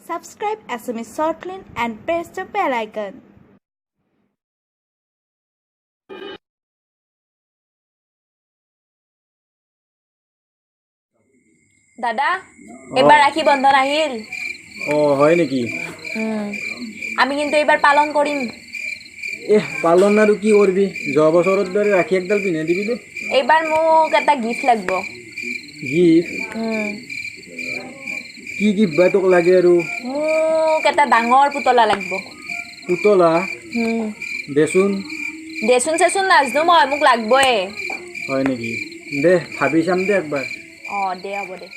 Subscribe SMS Shortline and press the bell icon. দাদা এবার রাখি বন্ধন আহিল হয় নেকি আমি কিন্তু এবার পালন করিম পালন আৰু কি কৰবি যোৱা বছৰৰ দৰে ৰাখি একডাল পিন্ধাই দিবি দে এইবাৰ মোক এটা গিফট লাগব গিফ্ট কি গিফ্ট বা তোক লাগে আৰু মোক এটা ডাঙৰ পুতলা লাগব পুতলা দেচোন দেচোন চেচোন নাজনো মই মোক লাগবই হয় নেকি দে ভাবি চাম দে একবাৰ দে হ'ব দে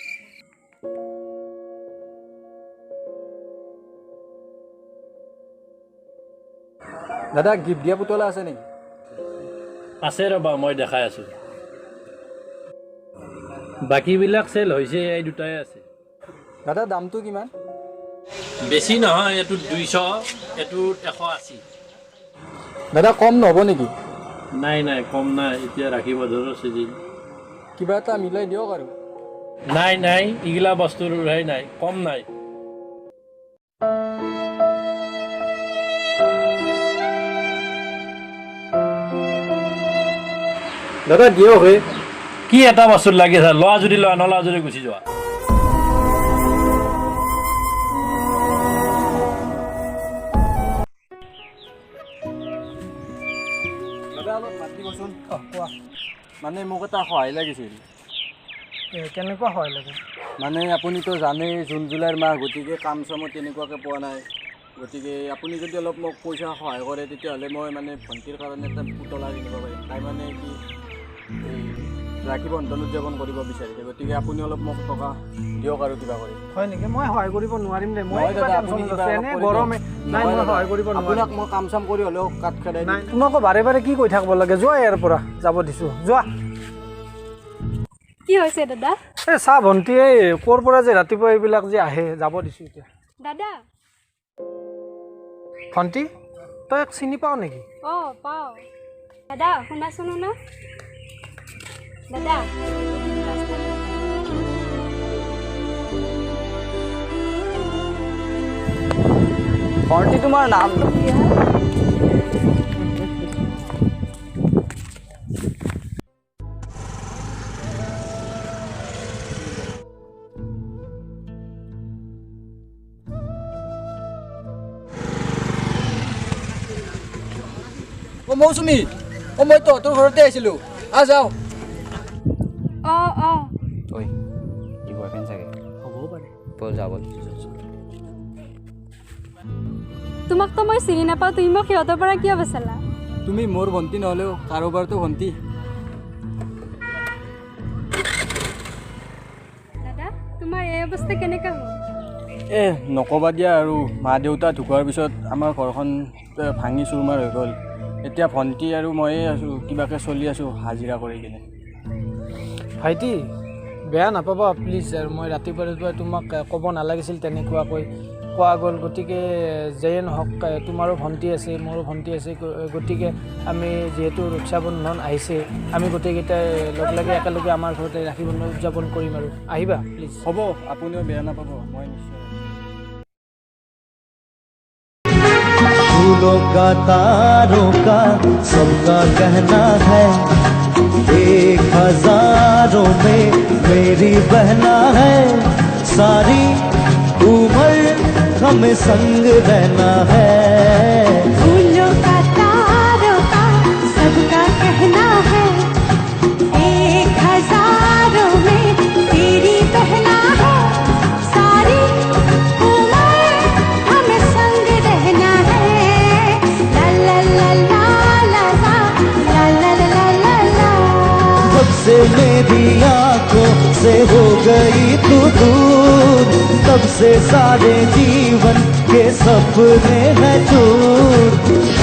দাদা গিফ্ট দিয়া পুতলা আছে নেকি আছে ৰ'বা মই দেখাই আছোঁ বাকীবিলাক চেল হৈছে এই দুটাই আছে দাদা দামটো কিমান বেছি নহয় এইটোত 200 এইটোত 180 দাদা কম নহ'ব নেকি নাই নাই কম নাই এতিয়া ৰাখি বজাৰৰ চিজন কিবা এটা মিলাই দিয়ক আৰু নাই নাই এইগিলা বস্তুৰ ৰেহাই নাই কম নাই দাদা দিয়ক হে কি এটা বস্তুত লাগি আছে লোৱা যদি লোৱা নলোৱা যদি গুচি যোৱা দাদা অলপ মাত দিবচোন কোৱা মানে মোক এটা সহায় লাগিছিল কেনেকুৱা হয় লাগে মানে আপুনিতো জানেই জুন জুলাইৰ মাহ গতিকে কাম চামত তেনেকুৱাকৈ পোৱা নাই গতিকে আপুনি যদি অলপ মোক পইচা সহায় কৰে তেতিয়াহ'লে মই মানে ভণ্টিৰ কাৰণে এটা পুতলা কিনিব পাৰিম তাই মানে কি ৰাখী বন্ধন উদযাপন কৰিব বিচাৰিছে গতিকে আপুনি অলপ মোক টকা দিয়ক আৰু কিবা কৰি হয় নেকি মই সহায় কৰিব নোৱাৰিম দে মই নহয় দাদা আপুনি কিবা অলপ কৰি গৰমে নাই মই সহায় কৰিব নোৱাৰিম আপোনাক মই কাম চাম কৰি হ'লেও কাট খেদাই নাই তোমাক বাৰে বাৰে কি কৈ থাকিব লাগে যোৱা ইয়াৰ পৰা যাব দিছোঁ যোৱা কি হৈছে দাদা এই চাহ ভণ্টি এই ক'ৰ পৰা যে ৰাতিপুৱা এইবিলাক যে আহে যাব দিছোঁ এতিয়া দাদা ভণ্টি তই এক চিনি পাৱ নেকি পাওঁ দাদা শুনাচোন শুনা দাদা ভণ্টি তোমাৰ নামটো কি হয় মৌচুমী মই তহঁতৰ ঘৰতে আহিছিলোঁ যাওঁ ঐ ই বয়ফ্ৰেণ্ড চাগে হ'বও পাৰে ব'ল যাব তোমাকতো মই চিনি নাপাওঁ তুমি মোক সিহঁতৰ পৰা কিয় বেচালা তুমি মোৰ ভণ্টি নহ'লেও কাৰোবাৰতো ভণ্টি দাদা তোমাৰ এই অৱস্থা কেনেকুৱা হ'ল নক'বা দিয়া আৰু মা দেউতা ঢুকোৱাৰ পিছত আমাৰ ঘৰখন ভাঙি চুৰমাৰ হৈ গ'ল এতিয়া ভণ্টি আৰু ময়ে আছোঁ কিবাকৈ চলি আছোঁ হাজিৰা কৰি কিনে ভাইটি বেয়া নাপাবা প্লিজ আৰু মই ৰাতিপুৱা তোমাক ক'ব নালাগিছিল তেনেকুৱাকৈ কোৱা গ'ল গতিকে যেয়ে নহওক তোমাৰো ভণ্টি আছে মোৰো ভণ্টি আছে গতিকে আমি যিহেতু ৰক্ষাবন্ধন আহিছে আমি গোটেইকেইটাই লগ লাগি একেলগে আমাৰ ঘৰতে ৰাখি বন্ধন উদযাপন কৰিম আৰু আহিবা প্লিজ হ'ব আপুনিও বেয়া নাপাব মই নিশ্চয় फूलों का तारों का सबका कहना है एक हजारों में मेरी बहना है सारी उम्र हमें संग रहना है फूलों का तारों का सबका कहना है एक हजारों में तेरी बहना है सारी उम्र हमें संग रहना है ला ला ला ला ला ला ला ला ला ला जब से मेरी आंखों से हो गई तू दूर तब से सारे जीवन के सपने हैं चूर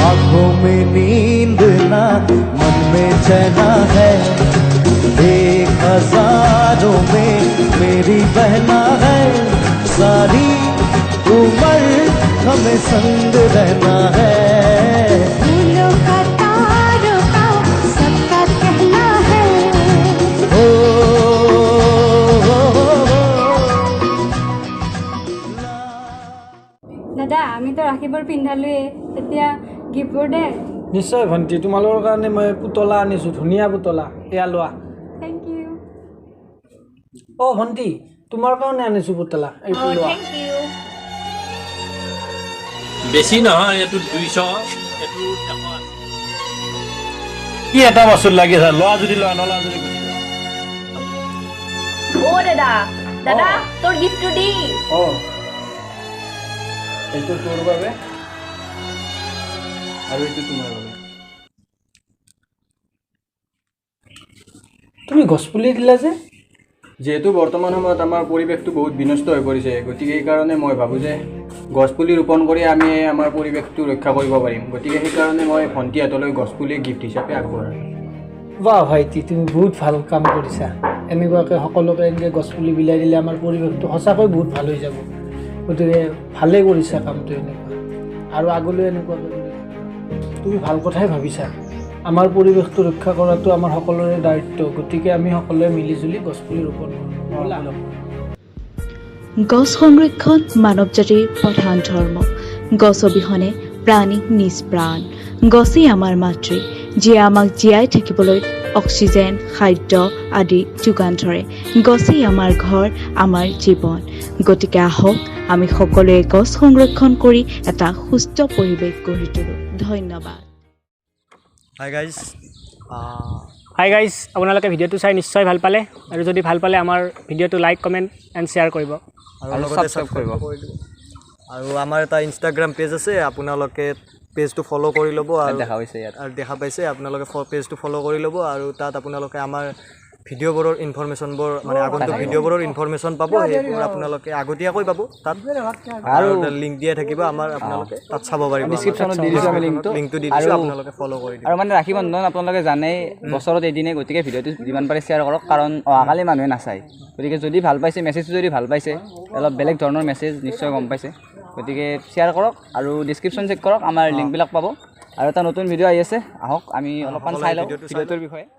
आंखों में नींद ना मन में चैना है एक हजारों में मेरी बहना है सारी उम्र हमें संग रहना है फूलों का तारों का सबका कहना है ओ আমিতো ৰাখিবোৰ পিন্ধালোৱে এতিয়া গিফ্টবোৰ দে নিশ্চয় ভণ্টি তোমালোকৰ কাৰণে মই পুতলা আনিছোঁ ধুনীয়া পুতলা এয়া লোৱা থেংক ইউ অঁ ভণ্টি তোমাৰ কাৰণে আনিছোঁ পুতলা এইটো লোৱা থেংক ইউ বেছি নহয় এইটো 200 এইটো 100 কি এটা বস্তু লাগি আছে লোৱা যদি লোৱা নলোৱা যদি গুচি যোৱা অ দাদা দাদা তোৰ গিফ্টটো দি অঁ এইটো তোৰ বাবে আৰু এইটো তোমাৰ বাবে তুমি গছপুলি দিলা যে যিহেতু বৰ্তমান সময়ত আমাৰ পৰিৱেশটো বহুত বিনষ্ট হৈ পৰিছে গতিকে সেইকাৰণে মই ভাবোঁ যে গছপুলি ৰোপণ কৰি আমি আমাৰ পৰিৱেশটো ৰক্ষা কৰিব পাৰিম গতিকে সেইকাৰণে মই ভণ্টিহঁতলৈ গছপুলি গিফ্ট হিচাপে আগবঢ়াওঁ বাহ ভাইটি তুমি বহুত ভাল কাম কৰিছা এনেকুৱাকৈ সকলোকে এনেকৈ গছপুলি বিলাই দিলে আমাৰ পৰিৱেশটো সঁচাকৈ বহুত ভাল হৈ যাব গতিকে ভালেই কৰিছা কামটো এনেকুৱা আৰু আগলৈ এনেকুৱাকৈ কৰিবা তুমি ভাল কথাই ভাবিছা আমাৰ পৰিৱেশটো ৰক্ষা কৰাটো আমাৰ সকলোৰে দায়িত্ব গতিকে আমি সকলোৱে মিলিজুলি গছপুলি ৰোপণ কৰোঁ গছ সংৰক্ষণ মানৱ জাতিৰ প্ৰধান ধৰ্ম গছ অবিহনে প্ৰাণী নিষ্প্ৰাণ গছেই আমাৰ মাতৃ যিয়ে আমাক জীয়াই থাকিবলৈ অক্সিজেন খাদ্য আদি যোগান ধৰে গছেই আমাৰ ঘৰ আমাৰ জীৱন গতিকে আহক আমি সকলোৱে গছ সংৰক্ষণ কৰি এটা সুস্থ পৰিৱেশ গঢ়ি তোলোঁ ধন্যবাদ হাই গাইজ আপোনালোকে ভিডিঅ'টো চাই নিশ্চয় ভাল পালে আৰু যদি ভাল পালে আমাৰ ভিডিঅ'টো লাইক কমেণ্ট এণ্ড শ্বেয়াৰ কৰিব আৰু লগতে ছাবস্ক্ৰাইব কৰিব আৰু আমাৰ এটা ইনষ্টাগ্ৰাম পেজ আছে আপোনালোকে পেজটো ফ'ল' কৰি ল'ব আৰু দেখা হৈছে ইয়াত আৰু দেখা পাইছে আপোনালোকে পেজটো ফ'ল' কৰি ল'ব আৰু তাত আপোনালোকে আমাৰ ভিডিঅ'বোৰৰ ইনফৰমেশ্যনবোৰ মানে আগন্তুক ভিডিঅ'বোৰৰ ইনফৰমেশ্যন পাব সেইবোৰ আপোনালোকে আগতীয়াকৈ পাব তাত আৰু লিংক দিয়া থাকিব আমাৰ আপোনালোকে তাত চাব পাৰিব ডিছক্ৰিপশ্যনত দি দিছোঁ আমি লিংকটো দি দিছোঁ আপোনালোকে ফ'ল' কৰি দিব আৰু মানে ৰাখী বন্ধন আপোনালোকে জানেই বছৰত এদিনে গতিকে ভিডিঅ'টো যিমান পাৰে শ্বেয়াৰ কৰক কাৰণ অহাকালি মানুহে নাচায় গতিকে যদি ভাল পাইছে মেছেজটো যদি ভাল পাইছে অলপ বেলেগ ধৰণৰ মেছেজ নিশ্চয় গম পাইছে গতিকে শ্বেয়াৰ কৰক আৰু ডিছক্ৰিপশ্যন চেক কৰক আমাৰ লিংকবিলাক পাব আৰু এটা নতুন ভিডিঅ' আহি আছে আহক আমি অলপমান চাই লওঁ ভিডিঅ'টোৰ বিষয়ে